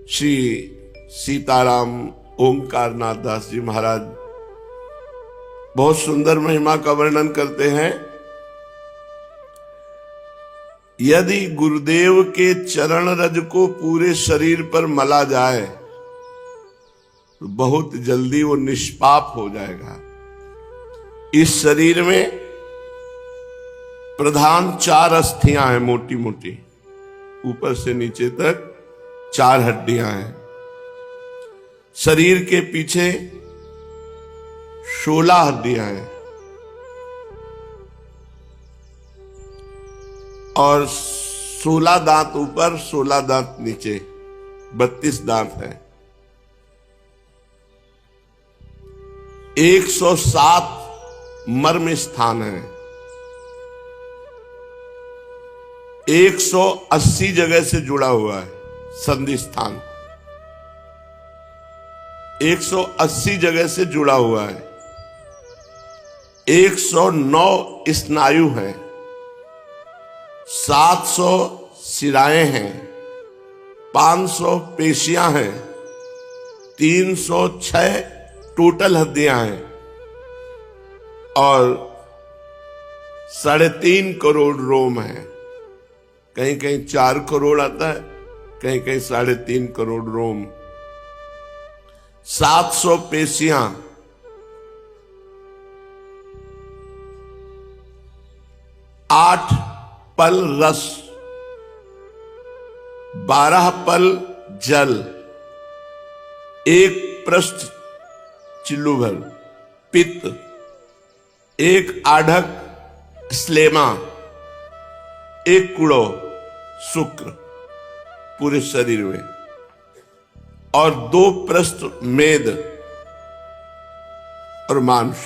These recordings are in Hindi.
श्री सीताराम ओंकारनाथ दास जी महाराज बहुत सुंदर महिमा का वर्णन करते हैं। यदि गुरुदेव के चरण रज को पूरे शरीर पर मला जाए तो बहुत जल्दी वो निष्पाप हो जाएगा। इस शरीर में प्रधान 4 अस्थियां हैं, मोटी मोटी, ऊपर से नीचे तक 4 हड्डियां हैं। शरीर के पीछे 16 हड्डियां हैं और 16 दांत ऊपर, 16 दांत नीचे, 32 दांत हैं। 107 मर्म स्थान हैं। 180 जगह से जुड़ा हुआ है संधि स्थान, 180 जगह से जुड़ा हुआ है। 109 स्नायु हैं, 700 शिराएं हैं, 500 पेशियां हैं, 306 टोटल हड्डियां हैं और 3.5 करोड़ रोम हैं। कहीं कहीं 4 करोड़ आता है, कहीं कहीं 3.5 करोड़ रोम। 700 पेशियां, 8 पल रस, 12 पल जल, 1 पृष्ठ चिल्लू भर पित्त, 1 आढ़क स्लेमा, 1 कुड़ो शुक्र पूरे शरीर में और 2 पृष्ठ मेद और मांस।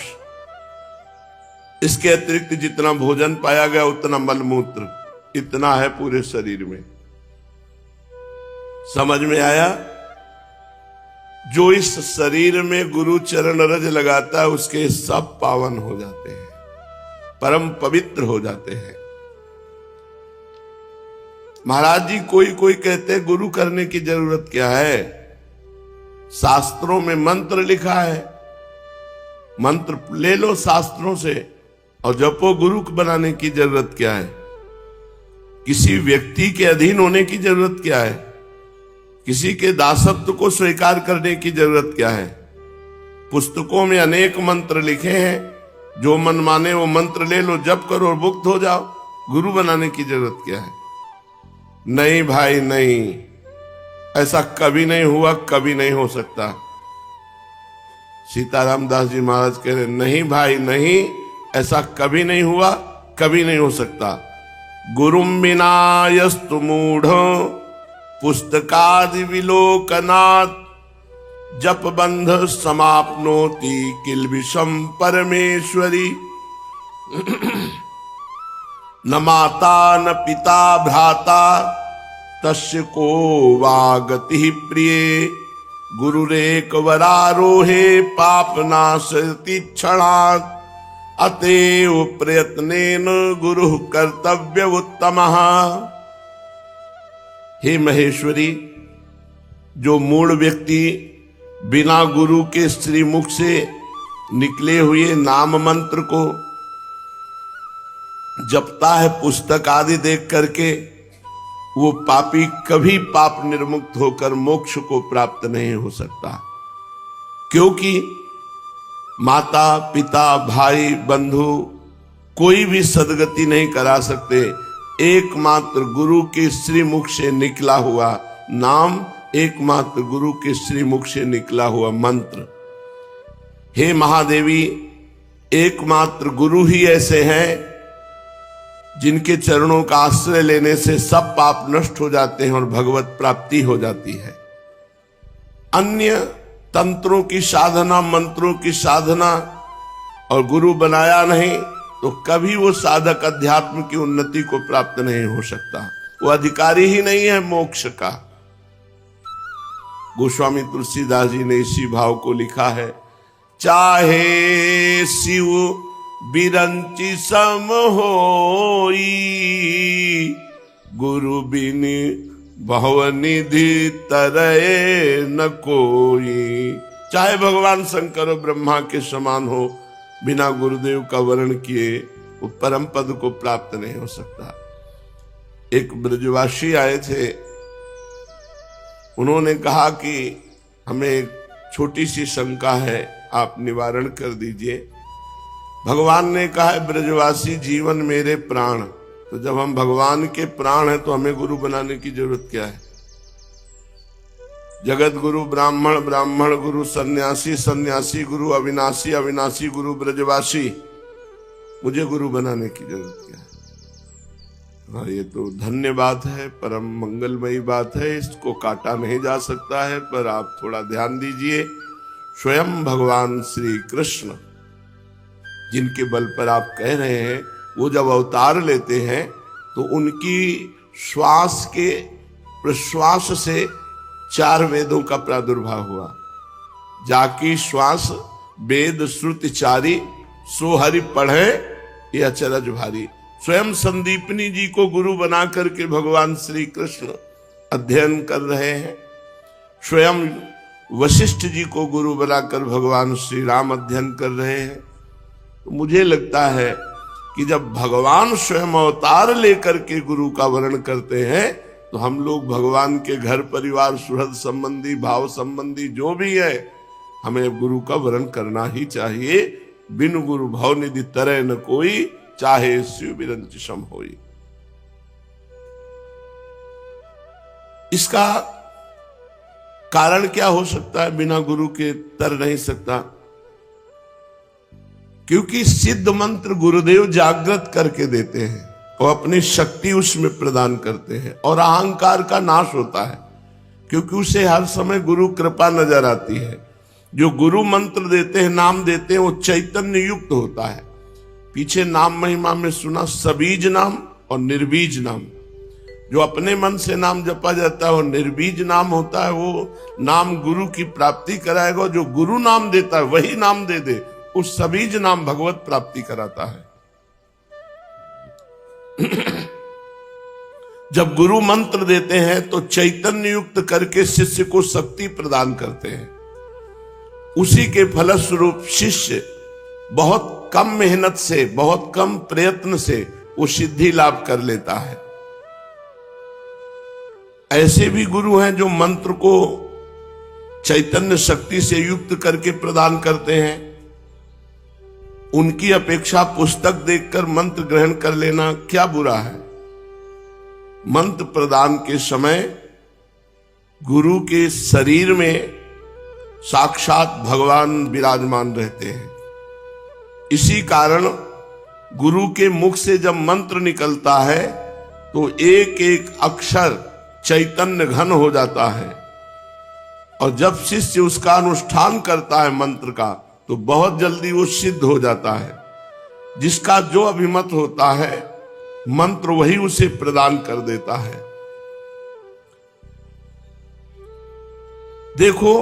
इसके अतिरिक्त जितना भोजन पाया गया उतना मलमूत्र, इतना है पूरे शरीर में। समझ में आया? जो इस शरीर में गुरु चरण रज लगाता है उसके सब पावन हो जाते हैं, परम पवित्र हो जाते हैं। महाराज जी कोई कहते हैं गुरु करने की जरूरत क्या है? शास्त्रों में मंत्र लिखा है, मंत्र ले लो शास्त्रों से और जपो। गुरु बनाने की जरूरत क्या है? किसी व्यक्ति के अधीन होने की जरूरत क्या है? किसी के दासत्व को स्वीकार करने की जरूरत क्या है? पुस्तकों में अनेक मंत्र लिखे हैं, जो मन माने वो मंत्र ले लो, जप करो और मुक्त हो जाओ। गुरु बनाने की जरूरत क्या है? नहीं भाई नहीं, ऐसा कभी नहीं हुआ, कभी नहीं हो सकता। सीताराम दास जी महाराज कह रहे नहीं भाई नहीं, ऐसा कभी नहीं हुआ, कभी नहीं हो सकता। गुरुम बिना यस्तु मूढ़ पुस्तकादि विलोकनात् जप बंध समाप्नोति किल्बिषम परमेश्वरी। न माता न पिता भ्राता तस्य को वा गति प्रिय। गुरुरेक वरारोहे पाप नाशति क्षणात् अतएव प्रयत्नेन गुरु कर्तव्य उत्तमः। हे महेश्वरी, जो मूढ़ व्यक्ति बिना गुरु के श्रीमुख से निकले हुए नाम मंत्र को जपता है पुस्तक आदि देख करके, वो पापी कभी पाप निर्मुक्त होकर मोक्ष को प्राप्त नहीं हो सकता। क्योंकि माता पिता भाई बंधु कोई भी सदगति नहीं करा सकते। एकमात्र गुरु के श्रीमुख से निकला हुआ नाम, एकमात्र गुरु के श्रीमुख से निकला हुआ मंत्र। हे महादेवी, एकमात्र गुरु ही ऐसे हैं जिनके चरणों का आश्रय लेने से सब पाप नष्ट हो जाते हैं और भगवत प्राप्ति हो जाती है। अन्य तंत्रों की साधना, मंत्रों की साधना और गुरु बनाया नहीं तो कभी वो साधक अध्यात्म की उन्नति को प्राप्त नहीं हो सकता। वो अधिकारी ही नहीं है मोक्ष का। गोस्वामी तुलसीदास जी ने इसी भाव को लिखा है। चाहे शिव बिरंची सम होई, गुरु बिन भवनिधि तरय न कोई। चाहे भगवान शंकर और ब्रह्मा के समान हो, बिना गुरुदेव का वर्ण किए वो परम पद को प्राप्त नहीं हो सकता। एक ब्रजवासी आए थे, उन्होंने कहा कि हमें एक छोटी सी शंका है, आप निवारण कर दीजिए। भगवान ने कहा है, ब्रजवासी जीवन मेरे प्राण। तो जब हम भगवान के प्राण हैं तो हमें गुरु बनाने की जरूरत क्या है? जगत गुरु ब्राह्मण, ब्राह्मण गुरु सन्यासी, सन्यासी गुरु अविनाशी, अविनाशी गुरु ब्रजवासी। मुझे गुरु बनाने की जरूरत क्या है? हाँ, ये तो धन्य बात है, परम मंगलमयी बात है, इसको काटा नहीं जा सकता है। पर आप थोड़ा ध्यान दीजिए, स्वयं भगवान श्री कृष्ण जिनके बल पर आप कह रहे हैं, वो जब अवतार लेते हैं तो उनकी श्वास के प्रश्वास से 4 वेदों का प्रादुर्भाव हुआ। जाकी श्वास वेद श्रुति चारी, सो हरि पढ़े ये अचरज भारी। स्वयं संदीपनी जी को गुरु बना करके भगवान श्री कृष्ण अध्ययन कर रहे हैं। स्वयं वशिष्ठ जी को गुरु बनाकर भगवान श्री राम अध्ययन कर रहे हैं। तो मुझे लगता है कि जब भगवान स्वयं अवतार लेकर के गुरु का वर्ण करते हैं तो हम लोग भगवान के घर परिवार सुहृद संबंधी, भाव संबंधी जो भी है, हमें गुरु का वर्ण करना ही चाहिए। बिन गुरु भवनिधि तरय न कोई, चाहे शिव बिरंच सम होई। इसका कारण क्या हो सकता है? बिना गुरु के तर नहीं सकता, क्योंकि सिद्ध मंत्र गुरुदेव जागृत करके देते हैं और अपनी शक्ति उसमें प्रदान करते हैं, और अहंकार का नाश होता है क्योंकि उसे हर समय गुरु कृपा नजर आती है। जो गुरु मंत्र देते हैं, नाम देते हैं, वो चैतन्य युक्त होता है। पीछे नाम महिमा में सुना सबीज नाम और निर्बीज नाम। जो अपने मन से नाम जपा जाता है वो निर्बीज नाम होता है, वो नाम गुरु की प्राप्ति कराएगा। जो गुरु नाम देता है वही नाम दे दे, उस सबीज नाम भगवत प्राप्ति कराता है। जब गुरु मंत्र देते हैं तो चैतन्य युक्त करके शिष्य को शक्ति प्रदान करते हैं। उसी के फलस्वरूप शिष्य बहुत कम मेहनत से, बहुत कम प्रयत्न से वो सिद्धि लाभ कर लेता है। ऐसे भी गुरु हैं जो मंत्र को चैतन्य शक्ति से युक्त करके प्रदान करते हैं। उनकी अपेक्षा पुस्तक देखकर मंत्र ग्रहण कर लेना क्या बुरा है? मंत्र प्रदान के समय गुरु के शरीर में साक्षात भगवान विराजमान रहते हैं। इसी कारण गुरु के मुख से जब मंत्र निकलता है तो एक एक अक्षर चैतन्य घन हो जाता है, और जब शिष्य उसका अनुष्ठान करता है मंत्र का, तो बहुत जल्दी वो सिद्ध हो जाता है। जिसका जो अभिमत होता है मंत्र वही उसे प्रदान कर देता है। देखो,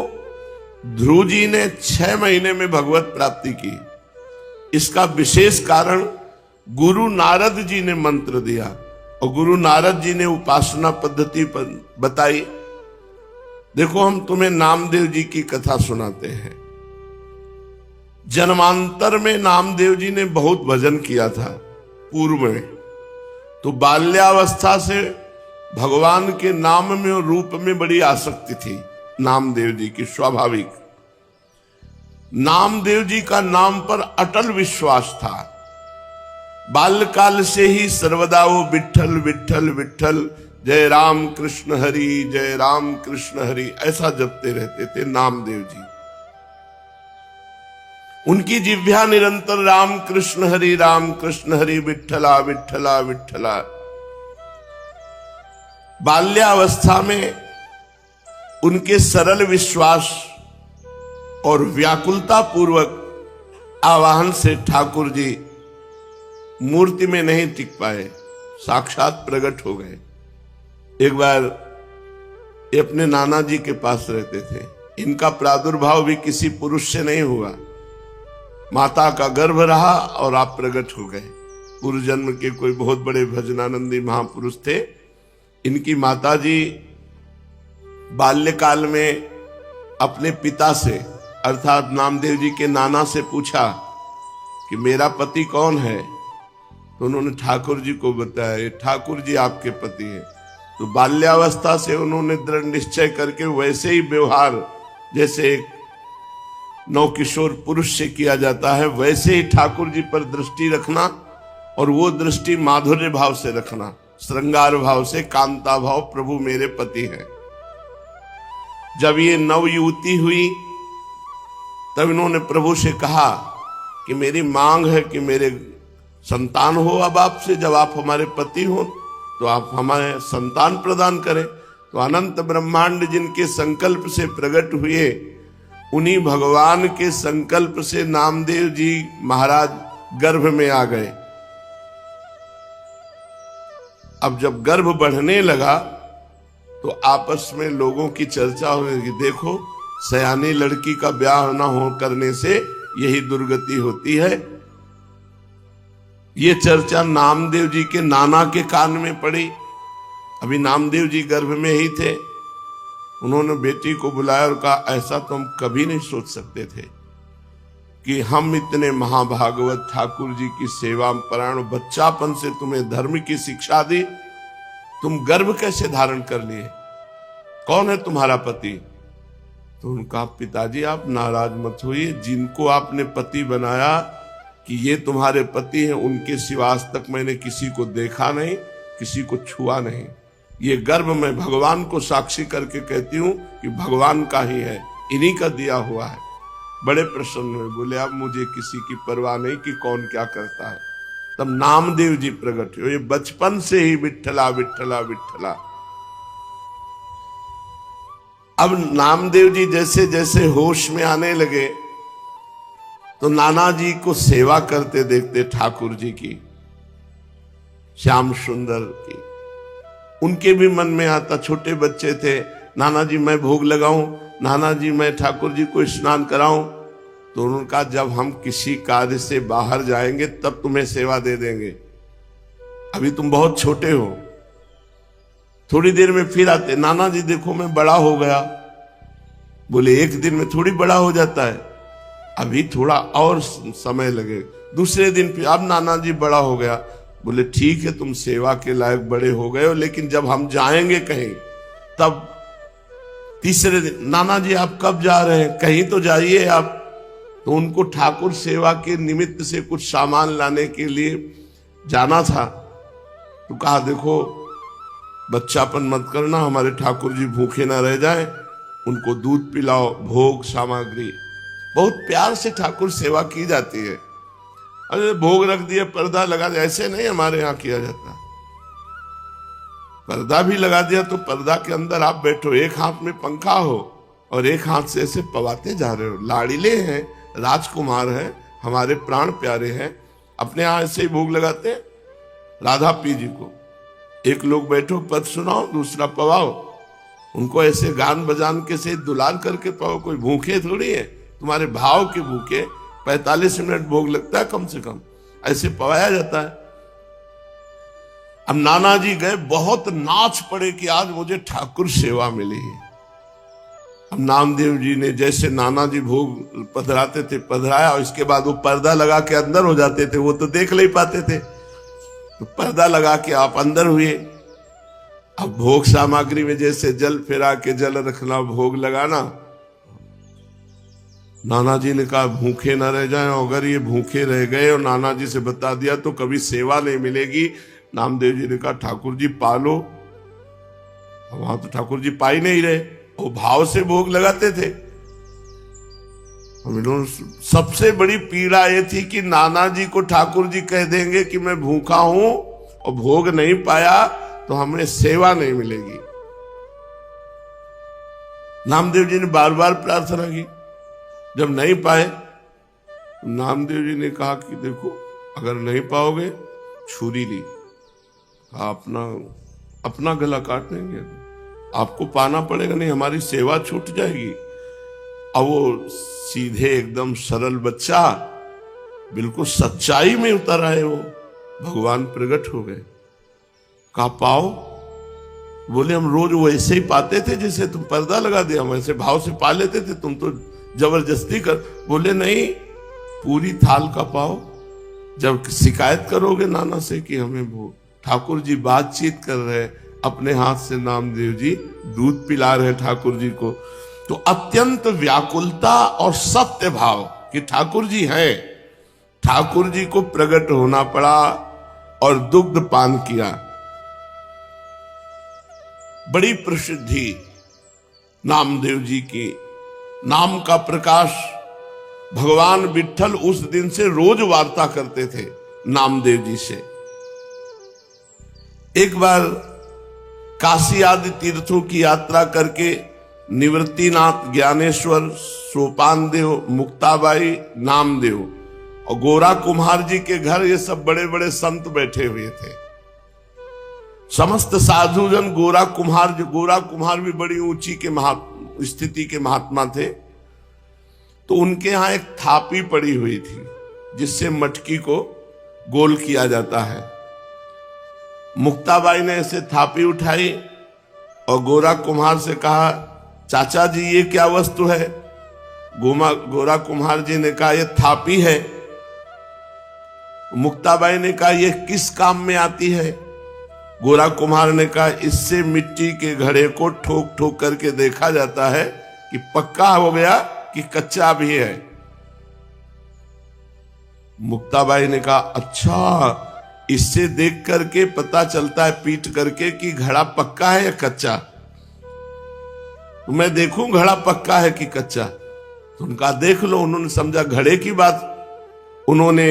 ध्रुव जी ने 6 महीने में भगवत प्राप्ति की। इसका विशेष कारण गुरु नारद जी ने मंत्र दिया, और गुरु नारद जी ने उपासना पद्धति बताई। देखो, हम तुम्हें नामदेव जी की कथा सुनाते हैं। जन्मांतर में नामदेव जी ने बहुत भजन किया था पूर्व में, तो बाल्यावस्था से भगवान के नाम में और रूप में बड़ी आसक्ति थी नामदेव जी की, स्वाभाविक। नामदेव जी का नाम पर अटल विश्वास था। बाल्यकाल से ही सर्वदा वो विठ्ठल विठ्ठल विठ्ठल, जय राम कृष्ण हरि, जय राम कृष्ण हरि, ऐसा जपते रहते थे नामदेव जी। उनकी जिह्वा निरंतर राम कृष्ण हरि विठ्ठला विठ्ठला विठ्ठला। बाल्यावस्था में उनके सरल विश्वास और व्याकुलता पूर्वक आवाहन से ठाकुर जी मूर्ति में नहीं टिक पाए, साक्षात प्रकट हो गए। एक बार ये अपने नाना जी के पास रहते थे। इनका प्रादुर्भाव भी किसी पुरुष से नहीं हुआ, माता का गर्भ रहा और आप प्रकट हो गए। पूर्व जन्म के कोई बहुत बड़े भजनानंदी महापुरुष थे, इनकी माताजी बाल्यकाल में अपने पिता से अर्थात नामदेव जी के नाना से पूछा कि मेरा पति कौन है, तो उन्होंने ठाकुर जी को बताया, ये ठाकुर जी आपके पति हैं। तो बाल्यावस्था से उन्होंने दृढ़ निश्चय करके वैसे ही व्यवहार जैसे एक नवकिशोर पुरुष से किया जाता है, वैसे ही ठाकुर जी पर दृष्टि रखना, और वो दृष्टि माधुर्य भाव से रखना, श्रृंगार भाव से, कांता भाव, प्रभु मेरे पति हैं। जब ये नव युवती हुई तब इन्होंने प्रभु से कहा कि मेरी मांग है कि मेरे संतान हो अब आपसे, जब आप हमारे पति हो तो आप हमारे संतान प्रदान करें। तो अनंत ब्रह्मांड जिनके संकल्प से प्रकट हुए, उन्हीं भगवान के संकल्प से नामदेव जी महाराज गर्भ में आ गए। अब जब गर्भ बढ़ने लगा तो आपस में लोगों की चर्चा हो गई, देखो सयानी लड़की का ब्याह न हो करने से यही दुर्गति होती है। ये चर्चा नामदेव जी के नाना के कान में पड़ी। अभी नामदेव जी गर्भ में ही थे। उन्होंने बेटी को बुलाया और कहा, ऐसा तो हम कभी नहीं सोच सकते थे कि हम इतने महाभागवत ठाकुर जी की सेवा परायण, बच्चापन से तुम्हें धर्म की शिक्षा दी, तुम गर्भ कैसे धारण कर लिए, कौन है तुम्हारा पति? तो उनका, पिताजी आप नाराज मत होइए, जिनको आपने पति बनाया कि ये तुम्हारे पति हैं, उनके सिवा आज तक मैंने किसी को देखा नहीं, किसी को छुआ नहीं। ये गर्भ मैं भगवान को साक्षी करके कहती हूं कि भगवान का ही है, इन्हीं का दिया हुआ है। बड़े प्रसन्न हुए, बोले अब मुझे किसी की परवाह नहीं कि कौन क्या करता है। तब नामदेव जी प्रकट हुए। ये बचपन से ही विठ्ठला विठ्ठला विठ्ठला। अब नामदेव जी जैसे जैसे होश में आने लगे तो नाना जी को सेवा करते देखते ठाकुर जी की, श्याम सुंदर की, उनके भी मन में आता, छोटे बच्चे थे, नाना जी मैं भोग लगाऊं, नाना जी मैं ठाकुर जी को स्नान कराऊं। तो उनका, जब हम किसी कार्य से बाहर जाएंगे तब तुम्हें सेवा दे देंगे, अभी तुम बहुत छोटे हो। थोड़ी देर में फिर आते, नाना जी देखो मैं बड़ा हो गया। बोले एक दिन में थोड़ी बड़ा हो जाता है, अभी थोड़ा और समय लगे। दूसरे दिन फिर, अब नाना जी बड़ा हो गया। बोले ठीक है, तुम सेवा के लायक बड़े हो गए हो, लेकिन जब हम जाएंगे कहीं तब। तीसरे दिन, नाना जी आप कब जा रहे हैं, कहीं तो जाइए आप। तो उनको ठाकुर सेवा के निमित्त से कुछ सामान लाने के लिए जाना था। तो कहा देखो बच्चापन मत करना, हमारे ठाकुर जी भूखे ना रह जाएं, उनको दूध पिलाओ, भोग सामग्री। बहुत प्यार से ठाकुर सेवा की जाती है। अरे भोग रख दिए, पर्दा लगा दिया, ऐसे नहीं हमारे यहाँ किया जाता। पर्दा भी लगा दिया तो पर्दा के अंदर आप बैठो, एक हाथ में पंखा हो और एक हाथ से ऐसे पवाते जा रहे हो। लाड़िले हैं, राजकुमार हैं, हमारे प्राण प्यारे हैं, अपने यहाँ ऐसे ही भोग लगाते हैं राधा पी जी को। एक लोग बैठो, पद सुनाओ, दूसरा पवाओ, उनको ऐसे गान बजान के से दुलार करके पाओ। कोई भूखे थोड़ी है, तुम्हारे भाव के भूखे। 45 मिनट भोग लगता है कम से कम, ऐसे पवाया जाता है। अब नाना जी गए, बहुत नाच पड़े कि आज मुझे ठाकुर सेवा मिली है। अब नामदेव जी ने जैसे नाना जी भोग पधराते थे पधराया, और इसके बाद वो पर्दा लगा के अंदर हो जाते थे, वो तो देख नहीं पाते थे, तो पर्दा लगा के आप अंदर हुए। अब भोग सामग्री में जैसे जल फेरा के जल रखना, भोग लगाना। नाना जी ने कहा भूखे ना रह जाएं, अगर ये भूखे रह गए और नाना जी से बता दिया तो कभी सेवा नहीं मिलेगी। नामदेव जी ने कहा ठाकुर जी पालो। वहां तो ठाकुर जी पा ही नहीं रहे, वो भाव से भोग लगाते थे। सबसे बड़ी पीड़ा ये थी कि नाना जी को ठाकुर जी कह देंगे कि मैं भूखा हूं और भोग नहीं पाया तो हमें सेवा नहीं मिलेगी। नामदेव जी ने बार बार प्रार्थना की, जब नहीं पाए नामदेव जी ने कहा कि देखो अगर नहीं पाओगे, छुरी ली, अपना गला काट देंगे, आपको पाना पड़ेगा, नहीं हमारी सेवा छूट जाएगी। अब वो सीधे एकदम सरल बच्चा बिल्कुल सच्चाई में उतर आए, वो भगवान प्रकट हो गए। कहा पाओ, बोले हम रोज वैसे ही पाते थे जैसे तुम पर्दा लगा दिया, हम वैसे भाव से पा लेते थे, तुम तो जबरदस्ती कर। बोले नहीं, पूरी थाल का पाओ। जब शिकायत करोगे नाना से कि हमें वो ठाकुर जी बातचीत कर रहे, अपने हाथ से नामदेव जी दूध पिला रहे ठाकुर जी को, तो अत्यंत व्याकुलता और सत्य भाव कि ठाकुर जी हैं, ठाकुर जी को प्रकट होना पड़ा और दुग्ध पान किया। बड़ी प्रसिद्धि नामदेव जी की, नाम का प्रकाश। भगवान विट्ठल उस दिन से रोज वार्ता करते थे नामदेव जी से। एक बार काशी आदि तीर्थों की यात्रा करके निवृत्तिनाथ, ज्ञानेश्वर, सोपान देव, मुक्ताबाई, नामदेव और गोरा कुम्हार जी के घर ये सब बड़े बड़े संत बैठे हुए थे। समस्त साधुजन गोरा कुम्हार भी बड़ी ऊंची के स्थिति के महात्मा थे। तो उनके यहां एक थापी पड़ी हुई थी जिससे मटकी को गोल किया जाता है। मुक्ताबाई ने ऐसे थापी उठाई और गोरा कुम्हार से कहा, चाचा जी ये क्या वस्तु है? गोरा कुम्हार जी ने कहा ये थापी है। मुक्ताबाई ने कहा ये किस काम में आती है? गोरा कुम्हार ने कहा इससे मिट्टी के घड़े को ठोक ठोक करके देखा जाता है कि पक्का हो गया कि कच्चा भी है। मुक्ताबाई ने कहा अच्छा, इससे देख करके पता चलता है पीट करके कि घड़ा पक्का है या कच्चा? तो मैं देखूं घड़ा पक्का है कि कच्चा? तो उनका देख लो। उन्होंने समझा घड़े की बात। उन्होंने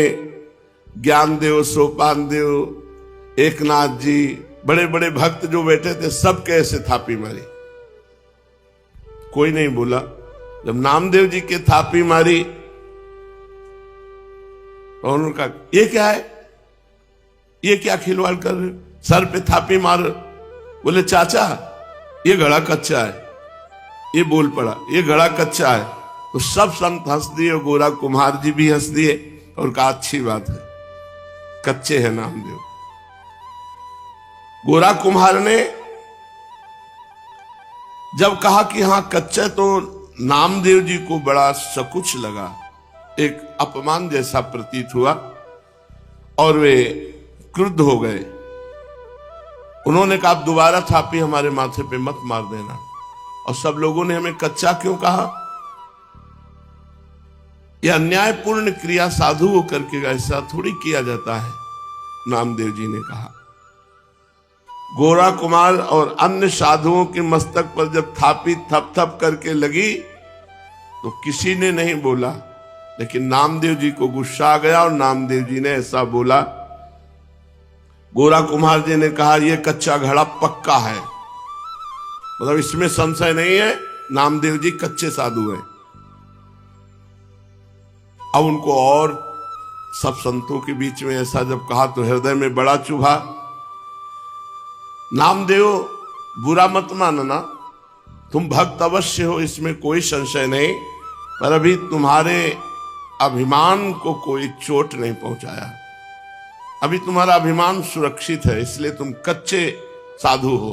ज्ञानदेव, सोपान देव, एकनाथ जी, बड़े बड़े भक्त जो बैठे थे सब कैसे थापी मारी। कोई नहीं बोला। जब नामदेव जी के थापी मारी और उन्होंने कहा ये क्या है, ये क्या खिलवाड़ कर रहे हो, सर पे थापी मार। बोले चाचा ये घड़ा कच्चा है। ये बोल पड़ा ये घड़ा कच्चा है। तो सब संत हंस दिए और गोरा कुम्हार जी भी हंस दिए और कहा अच्छी बात है, कच्चे हैं नामदेव। गोरा कुम्हार ने जब कहा कि हां कच्चा, तो नामदेव जी को बड़ा सकुच लगा, एक अपमान जैसा प्रतीत हुआ और वे क्रुद्ध हो गए। उन्होंने कहा आप दोबारा थापी हमारे माथे पे मत मार देना। और सब लोगों ने हमें कच्चा क्यों कहा? यह अन्यायपूर्ण क्रिया साधु होकर के ऐसा थोड़ी किया जाता है, नामदेव जी ने कहा। गोरा कुमार और अन्य साधुओं के मस्तक पर जब थापी थप थप करके लगी तो किसी ने नहीं बोला, लेकिन नामदेव जी को गुस्सा आ गया और नामदेव जी ने ऐसा बोला। गोरा कुम्हार जी ने कहा यह कच्चा घड़ा पक्का है, मतलब इसमें संशय नहीं है, नामदेव जी कच्चे साधु हैं। अब उनको और सब संतों के बीच में ऐसा जब कहा तो हृदय में बड़ा चुभा। नामदेव बुरा मत मानना, तुम भक्त अवश्य हो, इसमें कोई संशय नहीं, पर अभी तुम्हारे अभिमान को कोई चोट नहीं पहुंचाया। अभी तुम्हारा अभिमान सुरक्षित है, इसलिए तुम कच्चे साधु हो।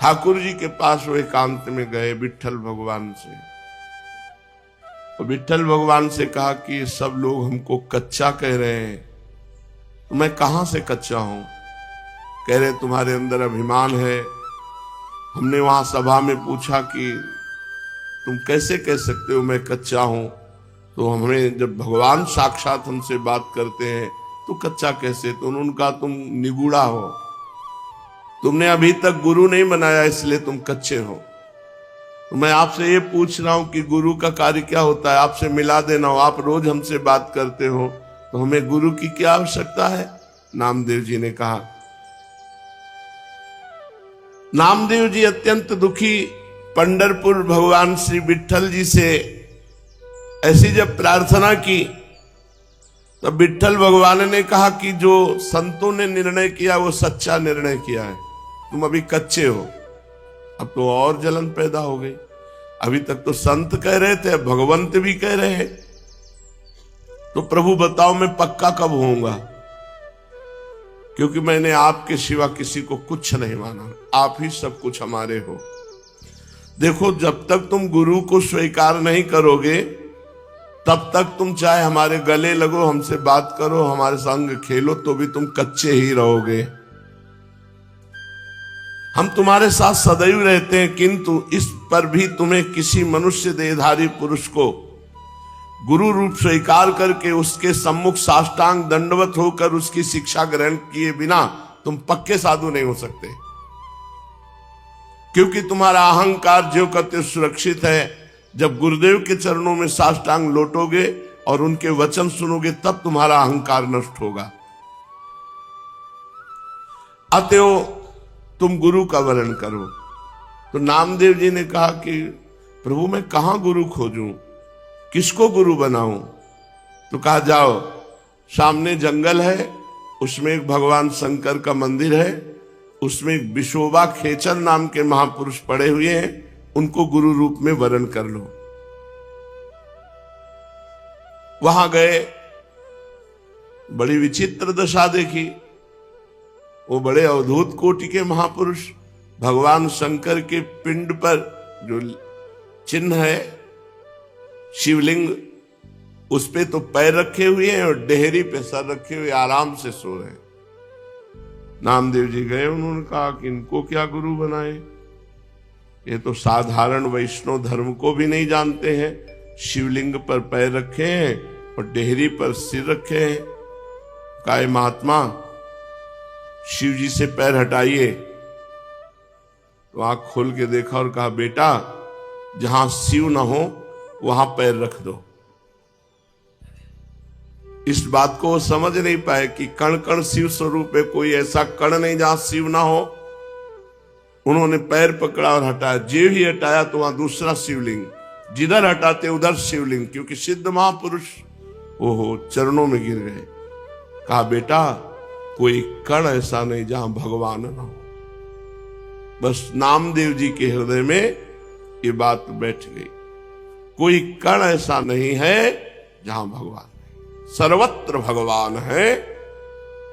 ठाकुर जी के पास वो एकांत में गए विट्ठल भगवान से, और विट्ठल भगवान से कहा कि सब लोग हमको कच्चा कह रहे हैं, तो मैं कहां से कच्चा हूं? कह रहे तुम्हारे अंदर अभिमान है। हमने वहां सभा में पूछा कि तुम कैसे कह सकते हो मैं कच्चा हूं? तो हमें जब भगवान साक्षात हमसे बात करते हैं तो कच्चा कैसे? तो उन्होंने कहा तुम निगूढ़ा हो, तुमने अभी तक गुरु नहीं बनाया इसलिए तुम कच्चे हो। तो मैं आपसे ये पूछ रहा हूं कि गुरु का कार्य क्या होता है? आपसे मिला देना हो। आप रोज हमसे बात करते हो तो हमें गुरु की क्या आवश्यकता है? नामदेव जी ने कहा। नामदेव जी अत्यंत दुखी पंढरपुर भगवान श्री विट्ठल जी से ऐसी जब प्रार्थना की तो विट्ठल भगवान ने कहा कि जो संतों ने निर्णय किया वो सच्चा निर्णय किया है, तुम अभी कच्चे हो। अब तो और जलन पैदा हो गई। अभी तक तो संत कह रहे थे, भगवंत भी कह रहे हैं, तो प्रभु बताओ मैं पक्का कब होऊंगा? क्योंकि मैंने आपके सिवा किसी को कुछ नहीं माना, आप ही सब कुछ हमारे हो। देखो, जब तक तुम गुरु को स्वीकार नहीं करोगे तब तक तुम चाहे हमारे गले लगो, हमसे बात करो, हमारे संग खेलो, तो भी तुम कच्चे ही रहोगे। हम तुम्हारे साथ सदैव रहते हैं, किंतु इस पर भी तुम्हें किसी मनुष्य देहधारी पुरुष को गुरु रूप स्वीकार करके उसके सम्मुख साष्टांग दंडवत होकर उसकी शिक्षा ग्रहण किए बिना तुम पक्के साधु नहीं हो सकते। क्योंकि तुम्हारा अहंकार जो कहते सुरक्षित है। जब गुरुदेव के चरणों में साष्टांग लौटोगे और उनके वचन सुनोगे तब तुम्हारा अहंकार नष्ट होगा। अतएव तुम गुरु का वर्ण करो। तो नामदेव जी ने कहा कि प्रभु मैं कहां गुरु खोजूं, किसको गुरु बनाऊं? तो कहा जाओ, सामने जंगल है, उसमें एक भगवान शंकर का मंदिर है, उसमें एक विशोबा खेचर नाम के महापुरुष पड़े हुए हैं, उनको गुरु रूप में वरण कर लो। वहां गए, बड़ी विचित्र दशा देखी। वो बड़े अवधूत कोटि के महापुरुष भगवान शंकर के पिंड पर जो चिन्ह है शिवलिंग, उस पे तो पैर रखे हुए हैं और डेहरी पे सर रखे हुए आराम से सो रहे हैं। नामदेव जी गए, उन्होंने कहा कि इनको क्या गुरु बनाए, ये तो साधारण वैष्णव धर्म को भी नहीं जानते हैं। शिवलिंग पर पैर रखे हैं और डेहरी पर सिर रखे हैं। कहा महात्मा शिव जी से पैर हटाइए। तो आंख खोल के देखा और कहा बेटा जहां शिव ना हो वहां पैर रख दो। इस बात को समझ नहीं पाए कि कण कण शिव स्वरूप है, कोई ऐसा कण नहीं जहां शिव ना हो। उन्होंने पैर पकड़ा और हटाया, जे ही हटाया तो वहां दूसरा शिवलिंग, जिधर हटाते उधर शिवलिंग, क्योंकि सिद्ध महापुरुष ओहो चरणों में गिर गए। कहा बेटा कोई कण ऐसा नहीं जहां भगवान ना हो। बस नामदेव जी के हृदय में ये बात बैठ गई, कोई कण ऐसा नहीं है जहां भगवान नहीं, सर्वत्र भगवान है।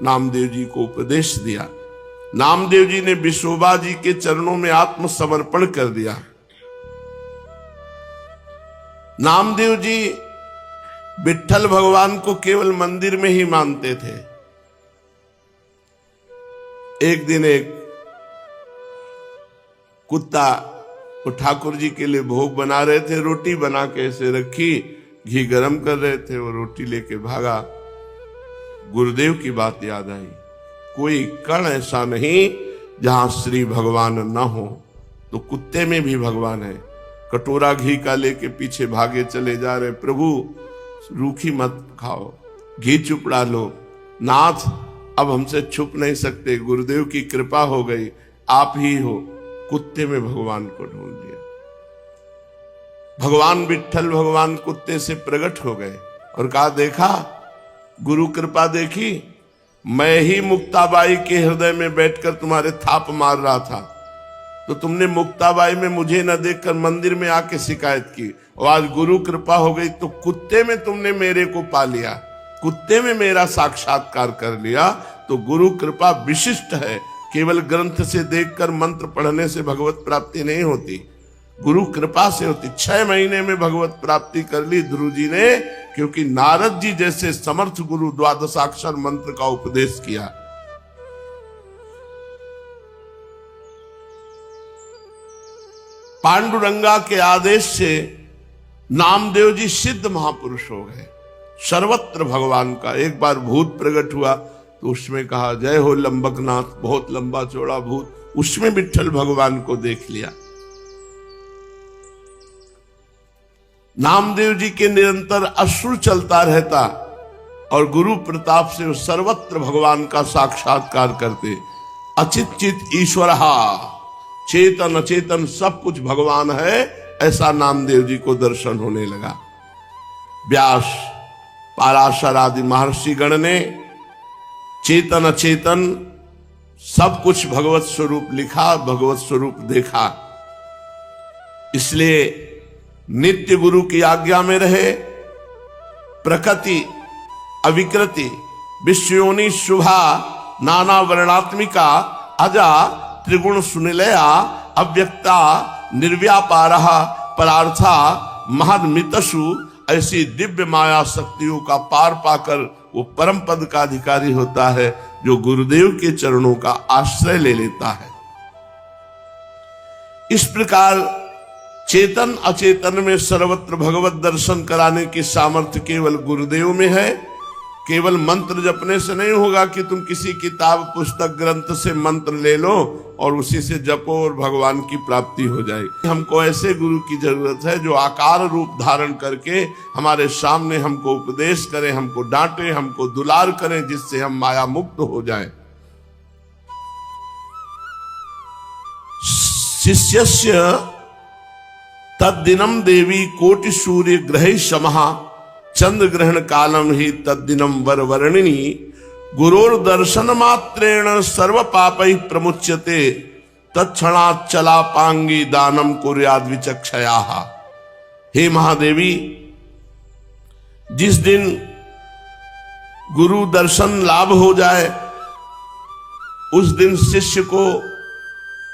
नामदेव जी को उपदेश दिया। नामदेव जी ने विशोबा जी के चरणों में आत्मसमर्पण कर दिया। नामदेव जी विट्ठल भगवान को केवल मंदिर में ही मानते थे। एक दिन एक कुत्ता वो ठाकुर जी के लिए भोग बना रहे थे, रोटी बना के ऐसे रखी, घी गरम कर रहे थे, वो रोटी लेके भागा। गुरुदेव की बात याद आई, कोई कण ऐसा नहीं जहां श्री भगवान न हो। तो कुत्ते में भी भगवान है। कटोरा घी का लेके पीछे भागे चले जा रहे, प्रभु रूखी मत खाओ, घी चुपड़ा लो। नाथ अब हमसे छुप नहीं सकते, गुरुदेव की कृपा हो गई, आप ही हो। कुत्ते में भगवान को ढूंढ लिया। भगवान विट्ठल भगवान कुत्ते से प्रकट हो गए और कहा देखा गुरु कृपा देखी, मैं ही मुक्ताबाई के हृदय में बैठकर तुम्हारे थाप मार रहा था, तो तुमने मुक्ताबाई में मुझे न देखकर मंदिर में आके शिकायत की, और आज गुरु कृपा हो गई तो कुत्ते में तुमने मेरे को पा लिया, कुत्ते में मेरा साक्षात्कार कर लिया। तो गुरु कृपा विशिष्ट है, केवल ग्रंथ से देखकर मंत्र पढ़ने से भगवत प्राप्ति नहीं होती, गुरु कृपा से होती। 6 महीने में भगवत प्राप्ति कर ली ध्रुव जी ने, क्योंकि नारद जी जैसे समर्थ गुरु द्वादशाक्षर मंत्र का उपदेश किया। पांडुरंगा के आदेश से नामदेव जी सिद्ध महापुरुष हो गए, सर्वत्र भगवान का। एक बार भूत प्रकट हुआ तो उसमें कहा जय हो लंबकनाथ, बहुत लंबा चौड़ा भूत, उसमें विट्ठल भगवान को देख लिया। नामदेव जी के निरंतर अश्रु चलता रहता और गुरु प्रताप से वो सर्वत्र भगवान का साक्षात्कार करते। अचित चित ईश्वर, चेतन अचेतन सब कुछ भगवान है, ऐसा नामदेव जी को दर्शन होने लगा। व्यास पाराशर आदि महर्षि गण ने चेतन अचेतन सब कुछ भगवत स्वरूप लिखा, भगवत स्वरूप देखा। इसलिए नित्य गुरु की आज्ञा में रहे, प्रकृति अविकृति विश्वयोनि शुभा नाना वर्णात्मिका अजा त्रिगुण सुनिलया अव्यक्ता निर्व्यापारः परार्था महदमितसु, ऐसी दिव्य माया शक्तियों का पार पाकर वो परम पद का अधिकारी होता है जो गुरुदेव के चरणों का आश्रय ले लेता है। इस प्रकार चेतन अचेतन में सर्वत्र भगवत दर्शन कराने की सामर्थ्य केवल गुरुदेव में है। केवल मंत्र जपने से नहीं होगा कि तुम किसी किताब पुस्तक ग्रंथ से मंत्र ले लो और उसी से जपो और भगवान की प्राप्ति हो जाएगी। हमको ऐसे गुरु की जरूरत है जो आकार रूप धारण करके हमारे सामने हमको उपदेश करें, हमको डांटे, हमको दुलार करें, जिससे हम माया मुक्त हो जाएं। शिष्यस्य तद्दिनम देवी कोटि सूर्य ग्रह समहा चंद्र ग्रहण कालम ही तद्दिनम वरवर्णिनी गुरोर दर्शन मात्रेण सर्व पापै प्रमुच्यते तत्क्षणात् चलापांगी दानम कुर्याद् विचक्षया। हे महादेवी, जिस दिन गुरु दर्शन लाभ हो जाए उस दिन शिष्य को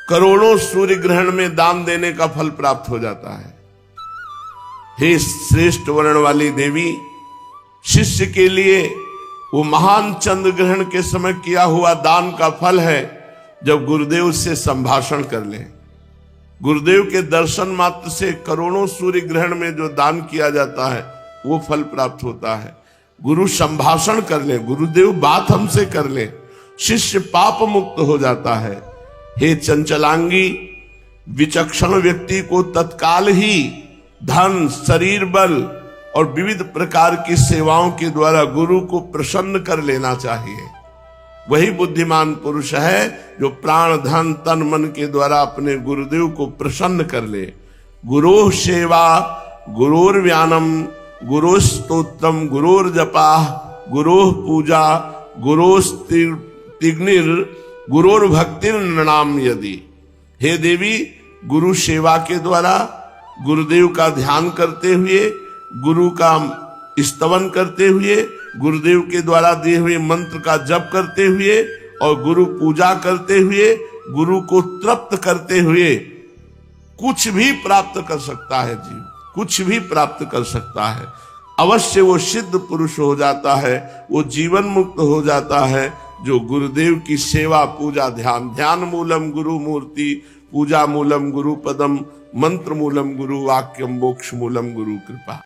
करोड़ों सूर्य ग्रहण में दान देने का फल प्राप्त हो जाता है। हे श्रेष्ठ वर्ण वाली देवी, शिष्य के लिए वो महान चंद्र ग्रहण के समय किया हुआ दान का फल है जब गुरुदेव से संभाषण कर ले। गुरुदेव के दर्शन मात्र से करोड़ों सूर्य ग्रहण में जो दान किया जाता है वो फल प्राप्त होता है। गुरु संभाषण कर ले, गुरुदेव बात हमसे कर ले, शिष्य पाप मुक्त हो जाता है। हे चंचलांगी, विचक्षण व्यक्ति को तत्काल ही धन, शरीर बल और विविध प्रकार की सेवाओं के द्वारा गुरु को प्रसन्न कर लेना चाहिए। वही बुद्धिमान पुरुष है जो प्राण, धन, तन, मन के द्वारा अपने गुरुदेव को प्रसन्न कर ले। गुरोः सेवा, गुरोर व्यानम, गुरोः स्तोत्रम, गुरोर जपा, गुरोः पूजा, गुरोस्तिग्निर, गुरोर भक्तिर नृणाम यदि। हे देवी, गुरु सेवा के द्वारा गुरुदेव का ध्यान करते हुए, गुरु का स्तवन करते हुए, गुरुदेव के द्वारा दिए हुए मंत्र का जप करते हुए और गुरु पूजा करते हुए, गुरु को तृप्त करते हुए कुछ भी प्राप्त कर सकता है जीव, कुछ भी प्राप्त कर सकता है। अवश्य वो सिद्ध पुरुष हो जाता है, वो जीवन मुक्त हो जाता है जो गुरुदेव की सेवा, पूजा, ध्यान मूलम गुरु मूर्ति, पूजा मूलम गुरु पदम, मंत्र मूलम गुरु वाक्यम, मोक्ष मूलम गुरु कृपा।